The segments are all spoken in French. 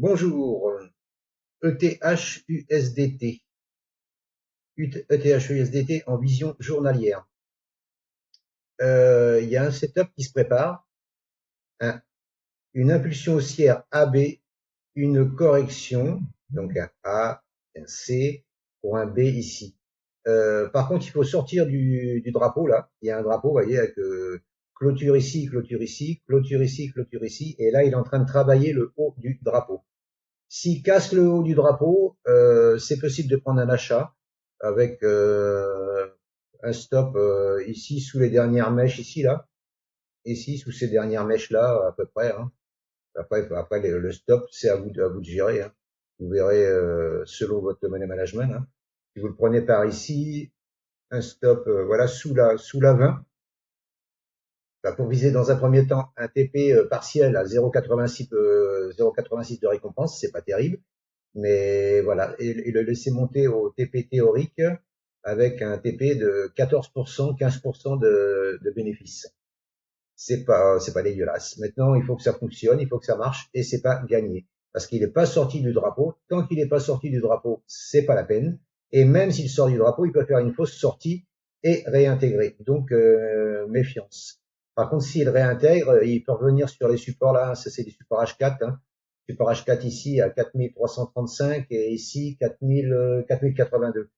Bonjour, ETH-USDT, ETH-USDT en vision journalière. Il y a un setup qui se prépare, une impulsion haussière AB, une correction, donc un A, un C pour un B ici. Par contre, il faut sortir du drapeau là. Il y a un drapeau, vous voyez, avec clôture ici, clôture ici, clôture ici, clôture ici, et là il est en train de travailler le haut du drapeau. S'il casse le haut du drapeau, c'est possible de prendre un achat avec un stop ici sous les dernières mèches ici là, ici sous ces dernières mèches là à peu près. Hein. Après le stop c'est à vous de gérer. Hein. Vous verrez selon votre money management. Hein. Si vous le prenez par ici, un stop voilà sous la 20. Pour viser dans un premier temps un TP partiel à 0,86 de récompense, c'est pas terrible. Mais voilà, et le laisser monter au TP théorique avec un TP de 14%, 15% de bénéfices. C'est pas dégueulasse. Maintenant, il faut que ça fonctionne, il faut que ça marche, et c'est pas gagné. Parce qu'il n'est pas sorti du drapeau. Tant qu'il n'est pas sorti du drapeau, c'est pas la peine. Et même s'il sort du drapeau, il peut faire une fausse sortie et réintégrer. Donc, méfiance. Par contre, s'il réintègre, il peut revenir sur les supports là, ça c'est des supports H4, hein. Support H4 ici à 4335 et ici 4082.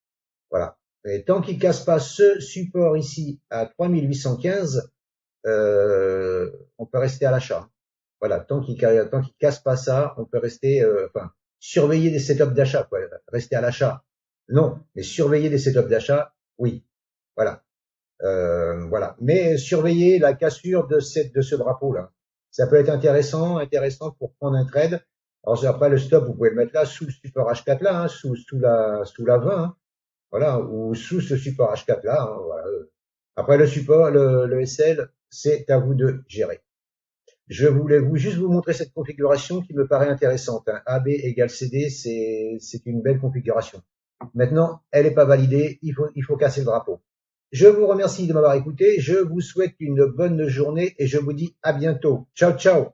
Voilà. Et tant qu'il casse pas ce support ici à 3815, on peut rester à l'achat. Voilà. Tant qu'il casse pas ça, on peut rester, enfin, surveiller des setups d'achat, quoi. Rester à l'achat. Non. Mais surveiller des setups d'achat, oui. Voilà. Voilà. Mais surveiller la cassure de ce drapeau-là. Ça peut être intéressant pour prendre un trade. Alors après le stop, vous pouvez le mettre là sous le support H4 là, hein, sous la 20, hein, voilà, ou sous ce support H4 là. Hein, voilà. Après le support, le SL, c'est à vous de gérer. Je voulais juste vous montrer cette configuration qui me paraît intéressante. Hein. AB égale CD, c'est une belle configuration. Maintenant, elle n'est pas validée, il faut casser le drapeau. Je vous remercie de m'avoir écouté, je vous souhaite une bonne journée et je vous dis à bientôt. Ciao, ciao!